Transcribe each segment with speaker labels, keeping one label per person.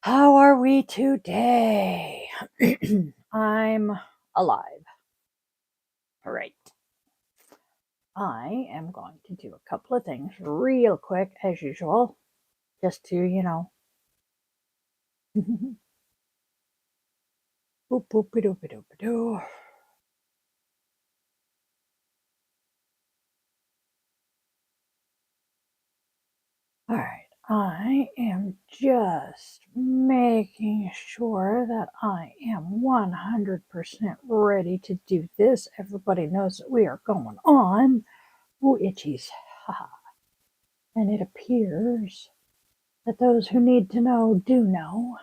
Speaker 1: How are we today? I'm alive. All right. I am going to do a couple of things real quick, as usual, just to, boop, boop, doop, doop, doo. All right. I am just making sure that I am 100% ready to do this. Everybody knows that we are going on. Ooh, itchies. Haha. And it appears that those who need to know do know.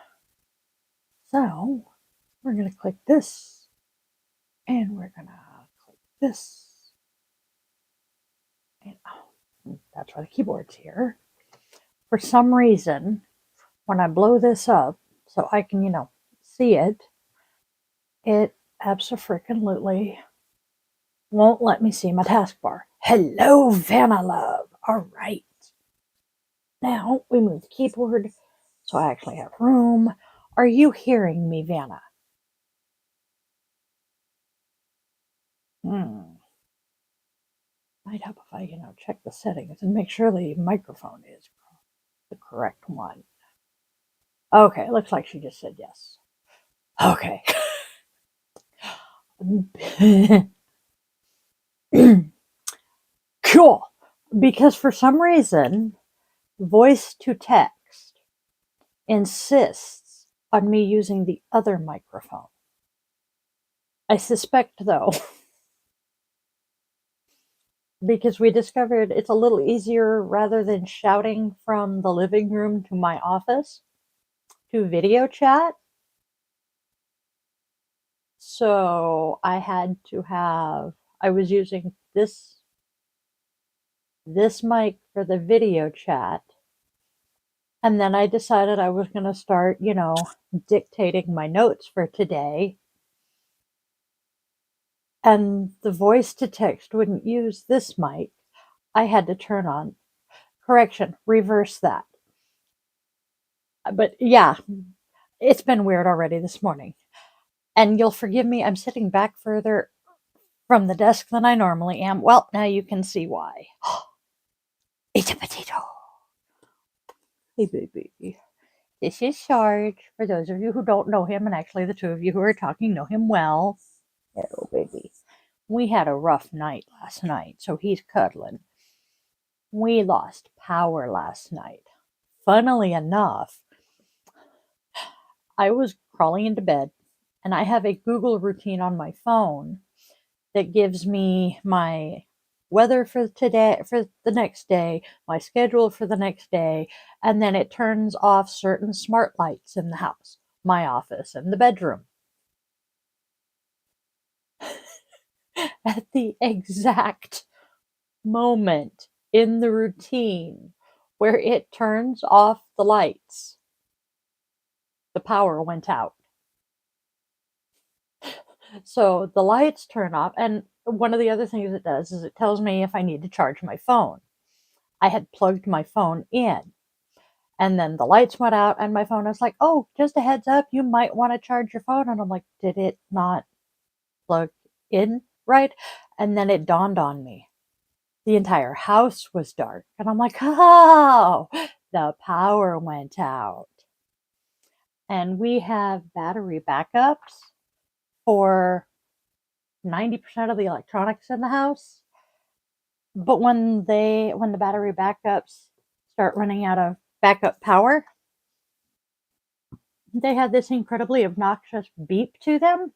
Speaker 1: So we're going to click this and we're going to click this. And that's why the keyboard's here. For some reason, when I blow this up so I can, see it, it abso-freaking-lutely won't let me see my taskbar. Hello, Vanna Love. All right. Now we move the keyboard so I actually have room. Are you hearing me, Vanna? Might help if I, check the settings and make sure the microphone is the correct one. Okay, looks like she just said yes. Okay. Cool. Because for some reason, voice to text insists on me using the other microphone. I suspect, though, because we discovered it's a little easier rather than shouting from the living room to my office to video chat. So I was using this mic for the video chat. And then I decided I was going to start, dictating my notes for today. And the voice to text wouldn't use this mic. I had to turn on. Correction, reverse that. But yeah, it's been weird already this morning. And you'll forgive me, I'm sitting back further from the desk than I normally am. Well, now you can see why. It's a potato. Hey, baby. This is Sarge. For those of you who don't know him, and actually the two of you who are talking know him well. Hello, baby. We had a rough night last night, so he's cuddling. We lost power last night. Funnily enough, I was crawling into bed, and I have a Google routine on my phone that gives me my weather for today, for the next day, my schedule for the next day, and then it turns off certain smart lights in the house, my office, and the bedroom. At the exact moment in the routine where it turns off the lights, the power went out. So the lights turn off, and one of the other things it does is it tells me if I need to charge my phone. I had plugged my phone in, and then the lights went out, and my phone was like, oh, just a heads up, you might want to charge your phone. And I'm like, did it not plug in right? And then it dawned on me. The entire house was dark. And I'm like, oh, the power went out. And we have battery backups for 90% of the electronics in the house. But when the battery backups start running out of backup power, they have this incredibly obnoxious beep to them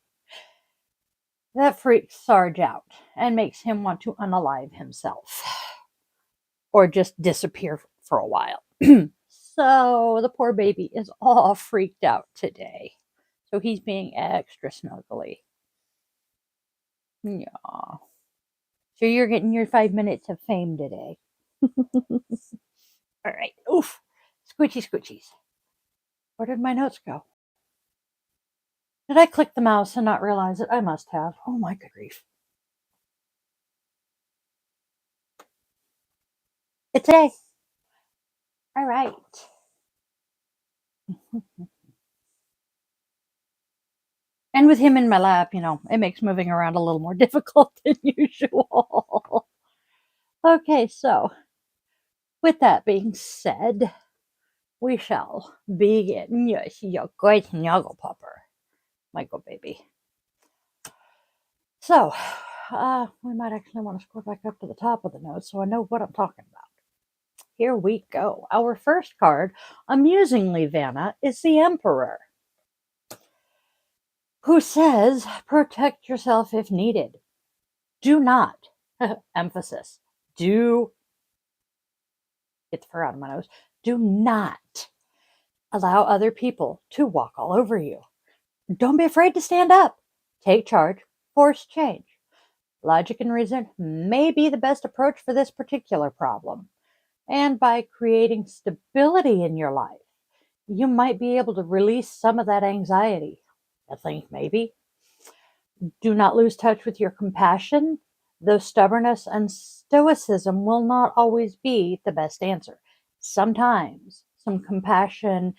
Speaker 1: that freaks Sarge out and makes him want to unalive himself or just disappear for a while. So the poor baby is all freaked out today. So he's being extra snuggly. Yeah. So you're getting your 5 minutes of fame today. All right. Oof. Squishy squishies. Where did my notes go? Did I click the mouse and not realize it? I must have. Oh my good grief. It's today. All right. And with him in my lap, it makes moving around a little more difficult than usual. Okay, so with that being said, we shall begin. Yes, your great snuggle popper, Michael baby. So, we might actually want to scroll back up to the top of the notes so I know what I'm talking about. Here we go. Our first card, amusingly, Vanna, is the Emperor, who says, protect yourself if needed. Do not, emphasis, do, get the fur out of my nose, do not allow other people to walk all over you. Don't be afraid to stand up. Take charge, force change. Logic and reason may be the best approach for this particular problem. And by creating stability in your life, you might be able to release some of that anxiety. I think maybe. Do not lose touch with your compassion, though stubbornness and stoicism will not always be the best answer. Sometimes some compassion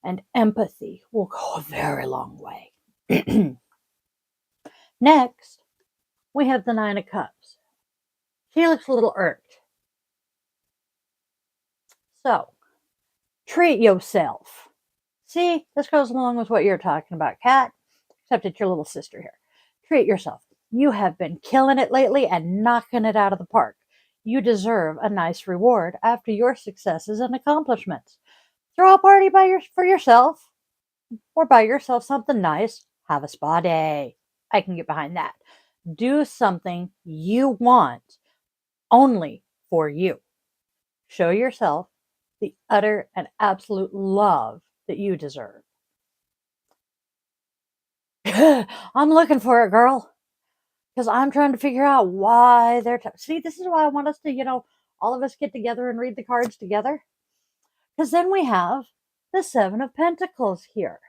Speaker 1: and empathy will go a very long way. Next, we have the Nine of Cups. She looks a little irked. So, treat yourself. See, this goes along with what you're talking about, Kat, except it's your little sister here. Treat yourself. You have been killing it lately and knocking it out of the park. You deserve a nice reward after your successes and accomplishments. Throw a party for yourself, or buy yourself something nice. Have a spa day. I can get behind that. Do something you want only for you. Show yourself the utter and absolute love that you deserve. I'm looking for it, girl, because I'm trying to figure out why they're. See, this is why I want us to, all of us get together and read the cards together. Because then we have the Seven of Pentacles here.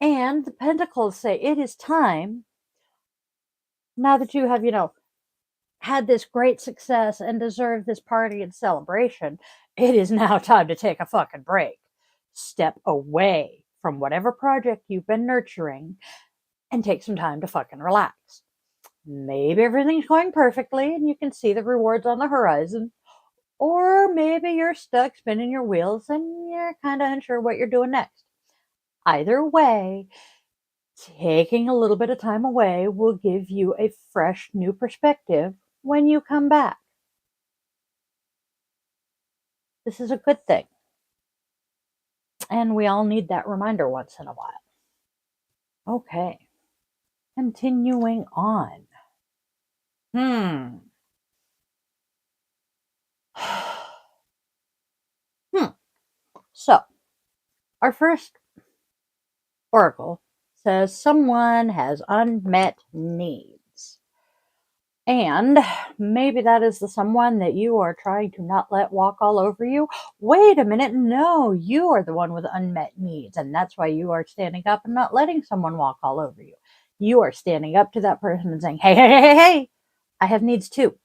Speaker 1: And the Pentacles say it is time, now that you have, had this great success and deserve this party and celebration, it is now time to take a fucking break. Step away from whatever project you've been nurturing and take some time to fucking relax. Maybe everything's going perfectly and you can see the rewards on the horizon. Or maybe you're stuck spinning your wheels and you're kind of unsure what you're doing next. Either way, taking a little bit of time away will give you a fresh new perspective when you come back. This is a good thing. And we all need that reminder once in a while. Okay. Continuing on. So, our first oracle says someone has unmet needs. And maybe that is the someone that you are trying to not let walk all over you. Wait a minute. No, you are the one with unmet needs. And that's why you are standing up and not letting someone walk all over you. You are standing up to that person and saying, hey, hey, hey, hey, hey, I have needs too.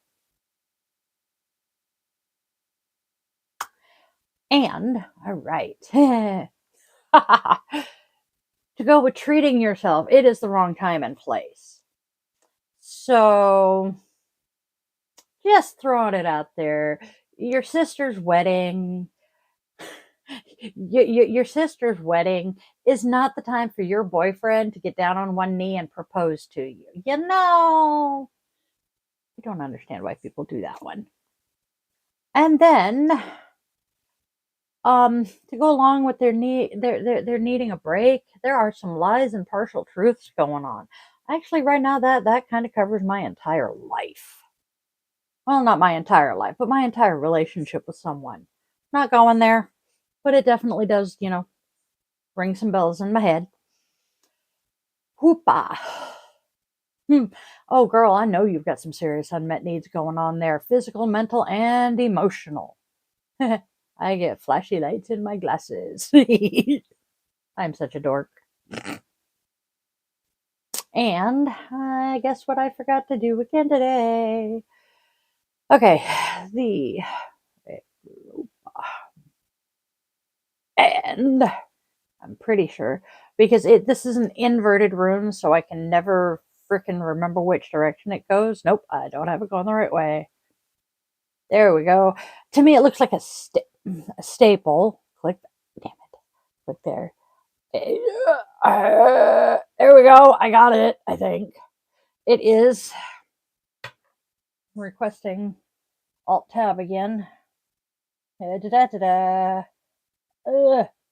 Speaker 1: And, all right, to go with treating yourself, it is the wrong time and place. So, just throwing it out there, your sister's wedding, your sister's wedding is not the time for your boyfriend to get down on one knee and propose to you. I don't understand why people do that one. And then, to go along with they're needing a break, there are some lies and partial truths going on. Actually, right now, that kind of covers my entire life. Well, not my entire life, but my entire relationship with someone. Not going there, but it definitely does, ring some bells in my head. Whoopah. Oh, girl, I know you've got some serious unmet needs going on there. Physical, mental, and emotional. I get flashy lights in my glasses. I'm such a dork. And I guess what I forgot to do again today. Okay, end. I'm pretty sure. Because this is an inverted rune, so I can never frickin' remember which direction it goes. Nope, I don't have it going the right way. There we go. To me, it looks like a staple. Click. Damn it. Click there. There we go. I got it, I think. It is. Requesting Alt-Tab again.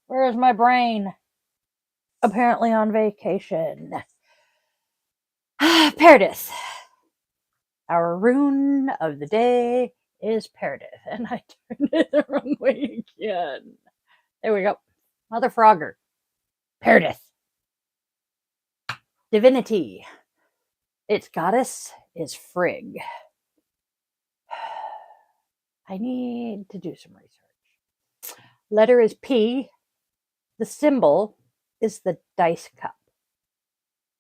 Speaker 1: Where's my brain? Apparently on vacation. Paradis. Our rune of the day is Paradis. And I turned it the wrong way again. There we go. Mother Frogger. Paradis. Divinity. Its goddess is Frigg. I need to do some research. Letter is P. The symbol is the dice cup,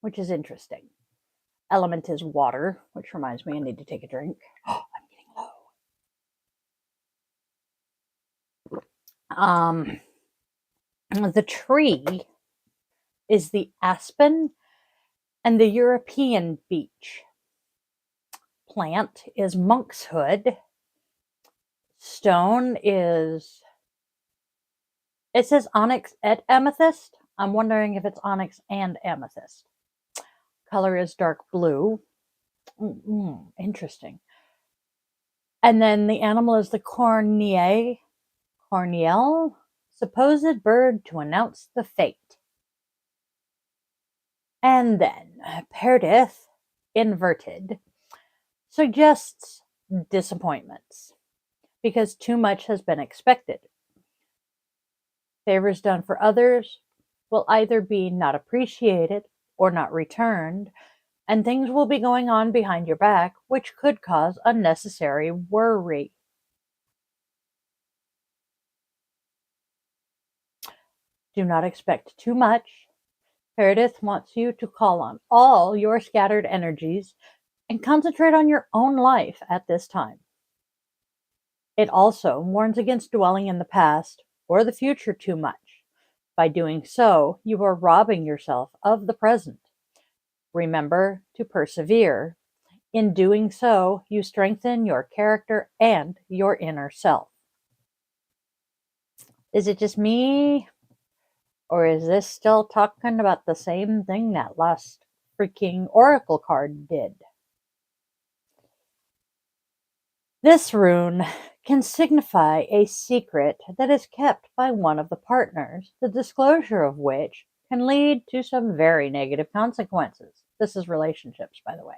Speaker 1: which is interesting. Element is water, which reminds me I need to take a drink. Oh, I'm getting low. The tree is the aspen and the European beech. Plant is monkshood. Stone is, it says onyx et amethyst. I'm wondering if it's onyx and amethyst. Color is dark blue. Interesting. And then the animal is the corniel, supposed bird to announce the fate. And then Perdith, inverted, suggests disappointments because too much has been expected. Favors done for others will either be not appreciated or not returned, and things will be going on behind your back, which could cause unnecessary worry. Do not expect too much. Paradis wants you to call on all your scattered energies and concentrate on your own life at this time. It also warns against dwelling in the past or the future too much. By doing so, you are robbing yourself of the present. Remember to persevere. In doing so, you strengthen your character and your inner self. Is it just me? Or is this still talking about the same thing that last freaking oracle card did? This rune can signify a secret that is kept by one of the partners, the disclosure of which can lead to some very negative consequences. This is relationships, by the way.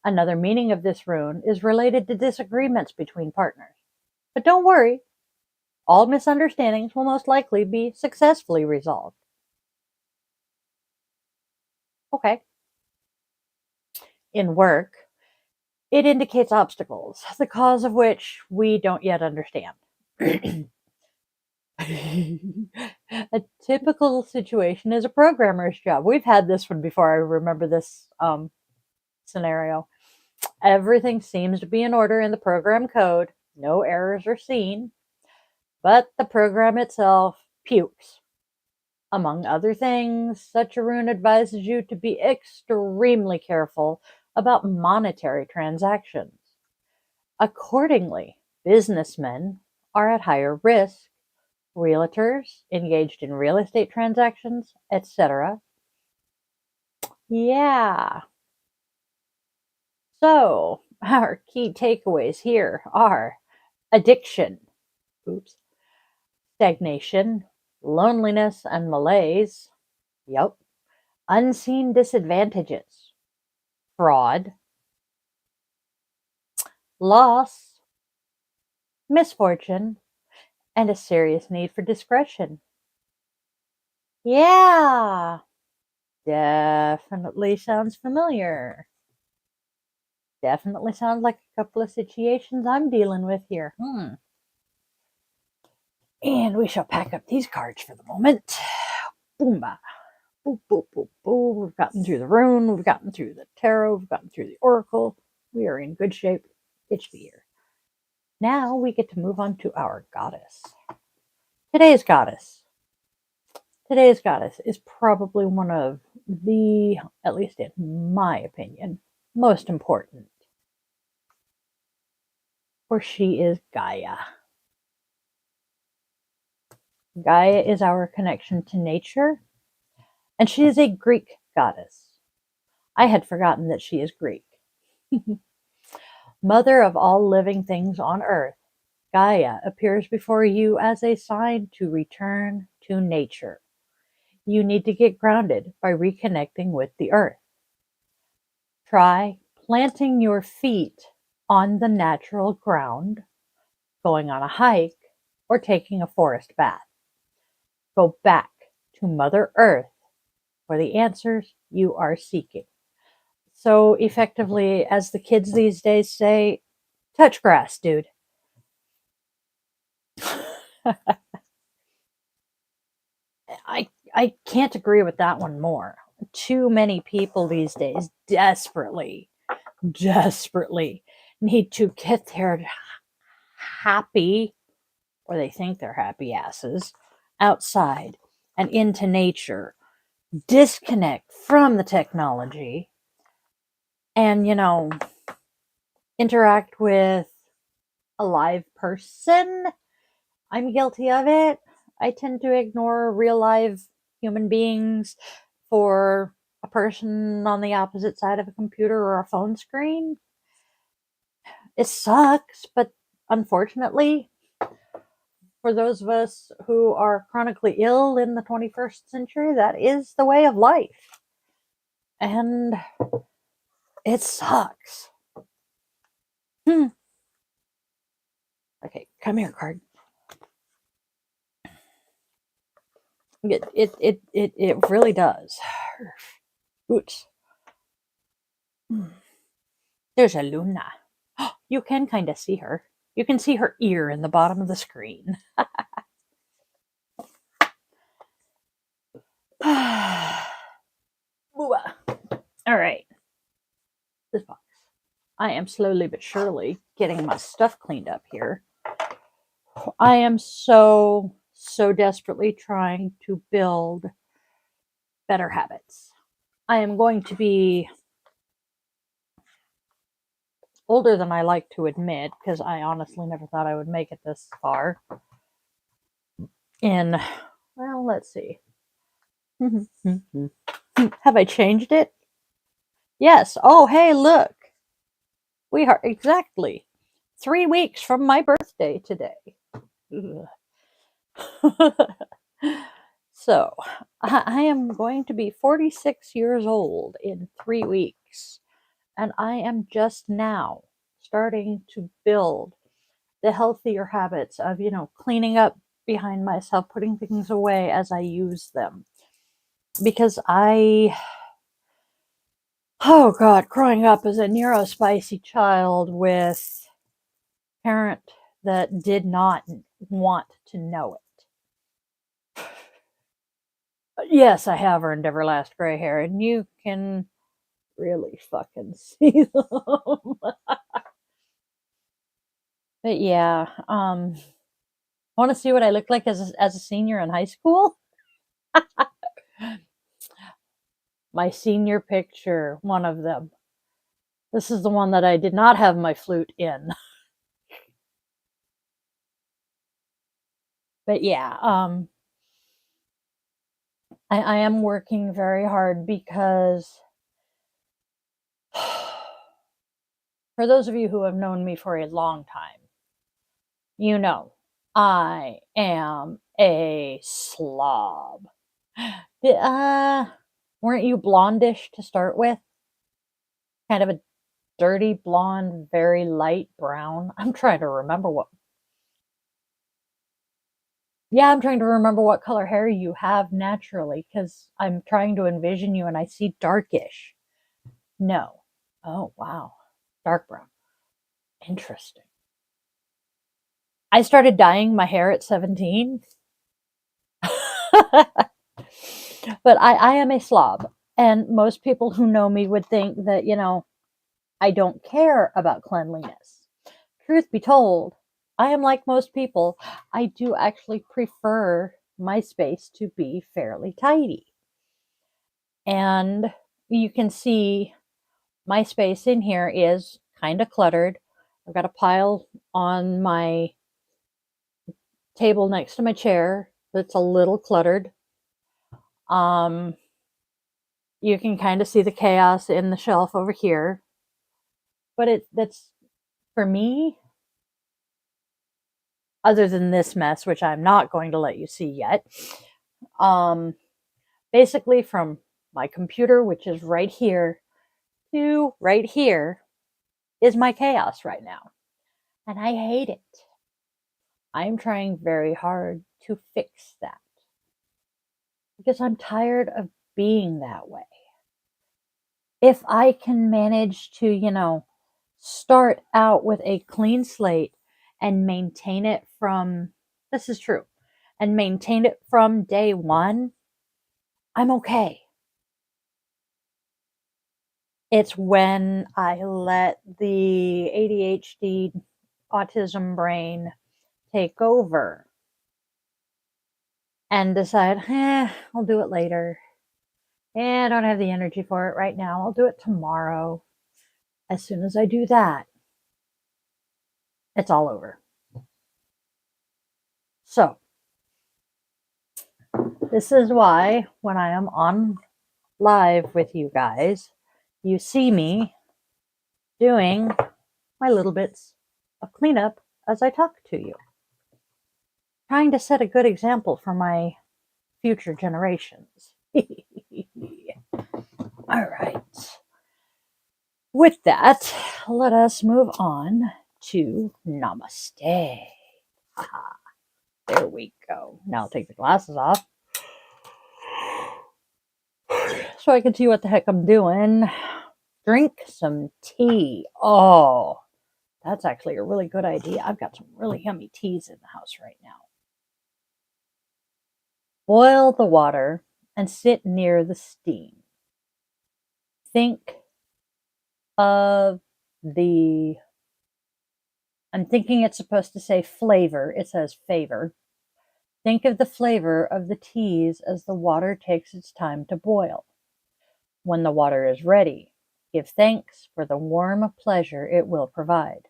Speaker 1: Another meaning of this rune is related to disagreements between partners. But don't worry, all misunderstandings will most likely be successfully resolved. Okay. In work, it indicates obstacles, the cause of which we don't yet understand. A typical situation is a programmer's job. We've had this one before. I remember this scenario. Everything seems to be in order in the program code. No errors are seen, but the program itself pukes. Among other things, such a rune advises you to be extremely careful about monetary transactions. Accordingly, businessmen are at higher risk, realtors engaged in real estate transactions, etc. Yeah. So, our key takeaways here are addiction, stagnation, loneliness and malaise, unseen disadvantages, fraud, loss, misfortune, and a serious need for discretion. Yeah, definitely sounds familiar. Definitely sounds like a couple of situations I'm dealing with here. And we shall pack up these cards for the moment. Boomba. Boop, boop, boop, boop. We've gotten through the rune. We've gotten through the tarot. We've gotten through the oracle. We are in good shape. Itch the ear. Now we get to move on to our goddess. Today's goddess Today's goddess is probably one of the, at least in my opinion, most important, for she is Gaia. Gaia is our connection to nature, and she is a Greek goddess. I had forgotten that she is Greek. Mother of all living things on earth, Gaia appears before you as a sign to return to nature. You need to get grounded by reconnecting with the earth. Try planting your feet on the natural ground, going on a hike, or taking a forest bath. Go back to Mother Earth for the answers you are seeking. So, effectively, as the kids these days say, touch grass, dude. I can't agree with that one more. Too many people these days desperately need to get their happy, or they think they're happy asses, outside and into nature, disconnect from the technology, and, interact with a live person. I'm guilty of it. I tend to ignore real live human beings for a person on the opposite side of a computer or a phone screen. It sucks, but unfortunately, for those of us who are chronically ill in the 21st century, that is the way of life. And it sucks. Okay, come here, card. It really does. Oops. There's a Luna. You can kind of see her. You can see her ear in the bottom of the screen. All right. This box. I am slowly but surely getting my stuff cleaned up here. I am so desperately trying to build better habits. I am going to be older than I like to admit, because I honestly never thought I would make it this far. Well, let's see. Have I changed it? Yes. Oh, hey, look. We are exactly 3 weeks from my birthday today. So, I am going to be 46 years old in 3 weeks, and I am just now starting to build the healthier habits of, cleaning up behind myself, putting things away as I use them. Because oh God, growing up as a neurospicy child with a parent that did not want to know it. Yes, I have earned everlasting gray hair, and you can really fucking see them. But yeah, want to see what I look like as a senior in high school? My senior picture, one of them. This is the one that I did not have my flute in. But yeah, I am working very hard because for those of you who have known me for a long time, I am a slob. Weren't you blondish to start with? Kind of a dirty blonde, very light brown. I'm trying to remember what. Yeah, I'm trying to remember what color hair you have naturally, because I'm trying to envision you and I see darkish. No. Oh, wow. Dark brown. Interesting. I started dyeing my hair at 17. But I am a slob. And most people who know me would think that, I don't care about cleanliness. Truth be told, I am like most people. I do actually prefer my space to be fairly tidy. And you can see my space in here is kind of cluttered. I've got a pile on my table next to my chair that's a little cluttered. You can kind of see the chaos in the shelf over here. But that's, for me, other than this mess, which I'm not going to let you see yet, basically from my computer, which is right here, to right here is my chaos right now. And I hate it. I'm trying very hard to fix that because I'm tired of being that way. If I can manage to, start out with a clean slate and maintain it from, this is true, and maintain it from day one, I'm okay. It's when I let the ADHD autism brain take over and decide, I'll do it later. I don't have the energy for it right now. I'll do it tomorrow. As soon as I do that, it's all over. So, this is why when I am on live with you guys, you see me doing my little bits of cleanup as I talk to you. Trying to set a good example for my future generations. All right. With that, let us move on to Namaste. Haha. There we go. Now I'll take the glasses off so I can see what the heck I'm doing. Drink some tea. Oh, that's actually a really good idea. I've got some really yummy teas in the house right now. Boil the water and sit near the steam. Think of I'm thinking it's supposed to say flavor. It says favor. Think of the flavor of the teas as the water takes its time to boil. When the water is ready, give thanks for the warm pleasure it will provide.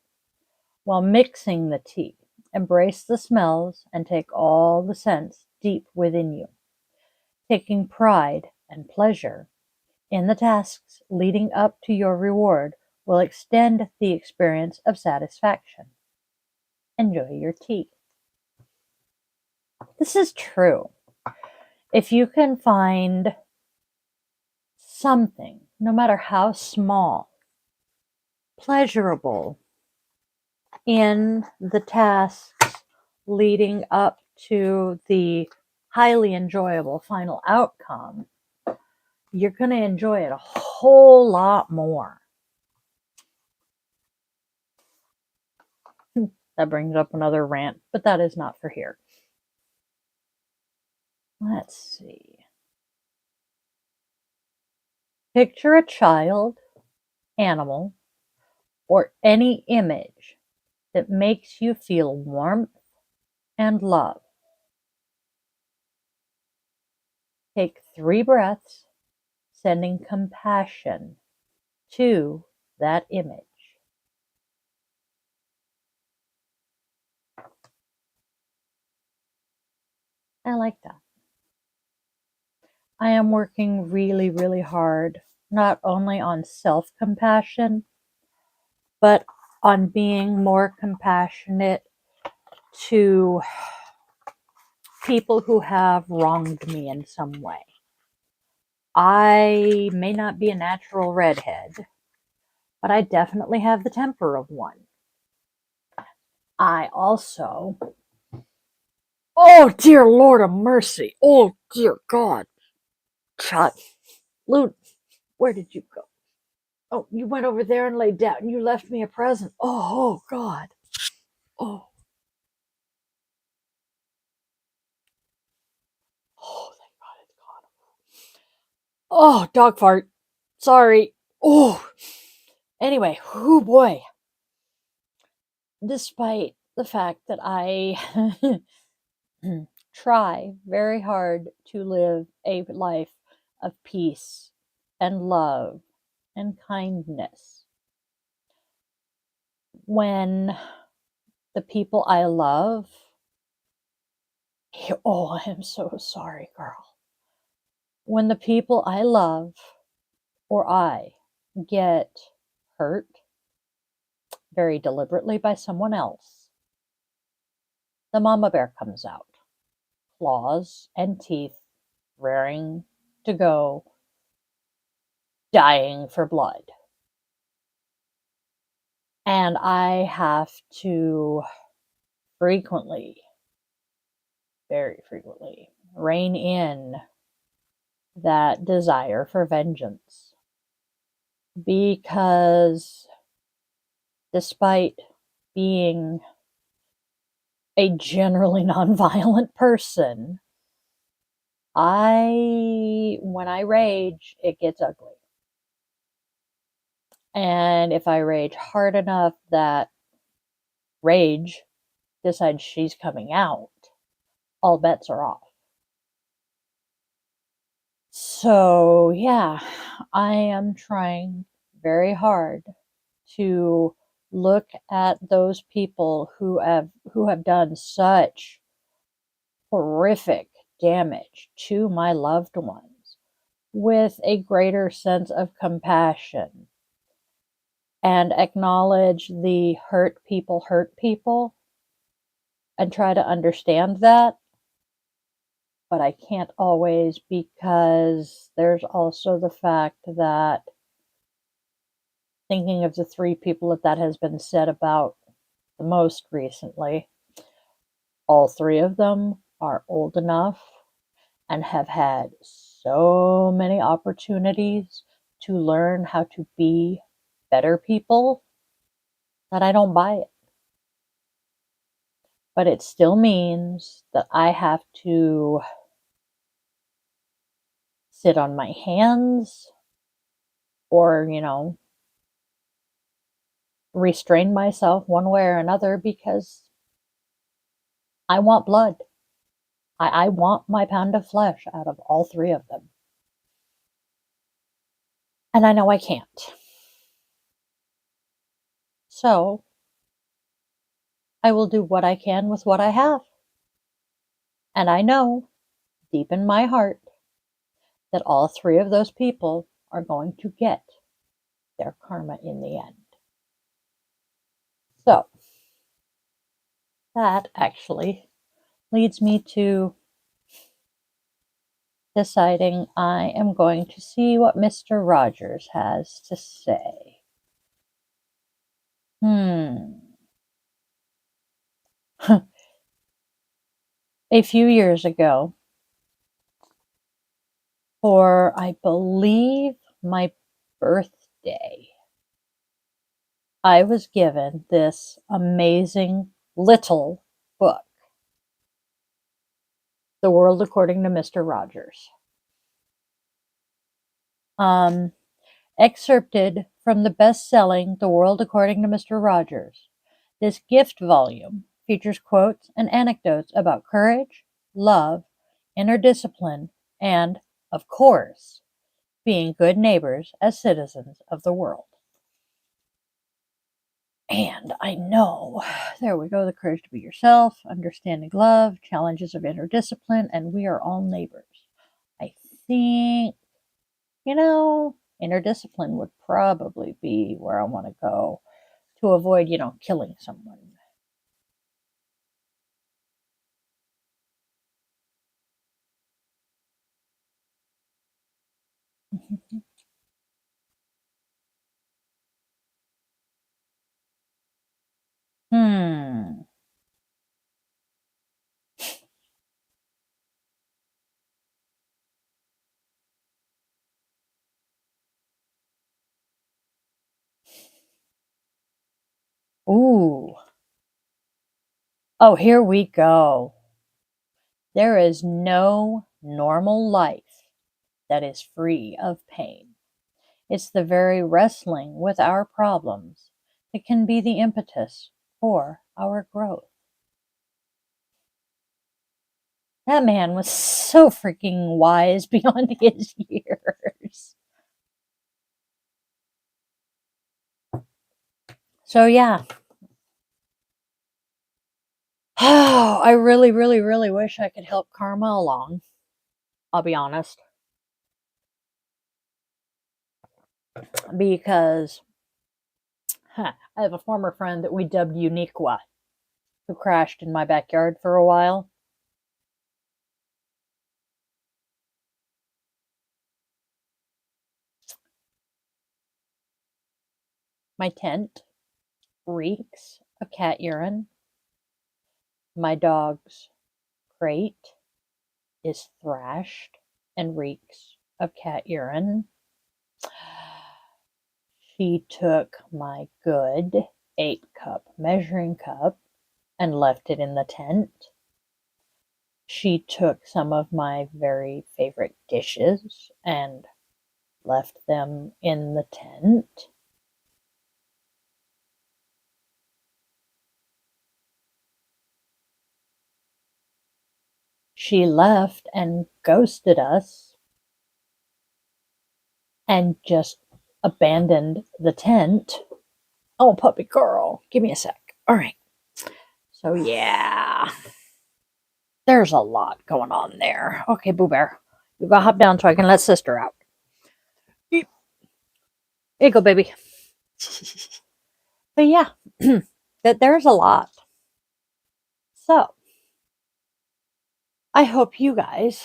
Speaker 1: While mixing the tea, embrace the smells and take all the scents deep within you. Taking pride and pleasure in the tasks leading up to your reward will extend the experience of satisfaction. Enjoy your tea. This is true. If you can find something, no matter how small, pleasurable in the tasks leading up to the highly enjoyable final outcome, you're going to enjoy it a whole lot more. That brings up another rant, but that is not for here. Let's see. Picture a child, animal, or any image that makes you feel warmth and love. Take 3 breaths, sending compassion to that image. I like that. I am working really, really hard, not only on self-compassion, but on being more compassionate to people who have wronged me in some way. I may not be a natural redhead, but I definitely have the temper of one. I also, oh dear Lord of mercy, oh dear God, Chut, Loot, where did you go? Oh, you went over there and laid down and you left me a present. Oh God. Oh. Oh, thank God it's gone. Oh, dog fart. Sorry. Oh. Anyway, oh boy. Despite the fact that I try very hard to live a life of peace and love and kindness. When the people I love, oh, I'm so sorry, girl. When the people I love or I get hurt very deliberately by someone else, the mama bear comes out, claws and teeth raring to go, dying for blood. And I have to frequently, very frequently, rein in that desire for vengeance. Because despite being a generally nonviolent person, when I rage, it gets ugly. And if I rage hard enough that rage decides she's coming out, all bets are off. So, yeah, I am trying very hard to look at those people who have done such horrific damage to my loved ones with a greater sense of compassion and acknowledge the hurt people and try to understand that. But I can't always, because there's also the fact that thinking of the three people that has been said about the most recently, all three of them are old enough and have had so many opportunities to learn how to be better people that I don't buy it. But it still means that I have to sit on my hands or, restrain myself one way or another because I want blood. I want my pound of flesh out of all three of them. And I know I can't. So I will do what I can with what I have. And I know deep in my heart that all three of those people are going to get their karma in the end. So that actually leads me to deciding I am going to see what Mr. Rogers has to say. A few years ago, for I believe my birthday, I was given this amazing little book, The World According to Mr. Rogers. Excerpted from the best-selling The World According to Mr. Rogers. This gift volume features quotes and anecdotes about courage, love, inner discipline, and, of course, being good neighbors as citizens of the world. And I know, there we go, the courage to be yourself, understanding love, challenges of inner discipline, and we are all neighbors. I think, inner discipline would probably be where I want to go to avoid, killing someone. Hmm. Ooh. Oh, here we go. There is no normal life that is free of pain. It's the very wrestling with our problems that can be the impetus for our growth. That man was so freaking wise beyond his years. So yeah. Oh, I really, really, really wish I could help Karma along. I'll be honest. Because I have a former friend that we dubbed Uniqua, who crashed in my backyard for a while. My tent reeks of cat urine. My dog's crate is thrashed and reeks of cat urine. She took my good 8-cup measuring cup and left it in the tent. She took some of my very favorite dishes and left them in the tent. She left and ghosted us and just abandoned the tent. Oh, puppy girl, give me a sec. All right. So, yeah, there's a lot going on there. Okay, Boo Bear, you gotta hop down so I can let sister out. Here you go, baby. But yeah, that there's a lot. So, I hope you guys,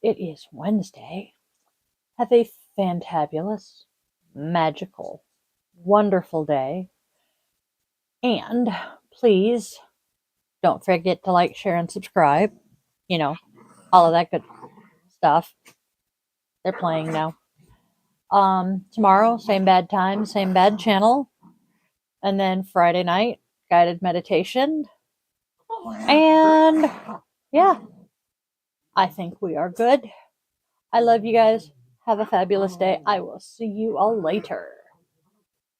Speaker 1: it is Wednesday, have a fantabulous, magical, wonderful day. And please don't forget to like, share, and subscribe. You know, all of that good stuff. They're playing now. Tomorrow, same bad time, same bad channel. And then Friday night, guided meditation. And yeah, I think we are good. I love you guys. Have a fabulous day. I will see you all later.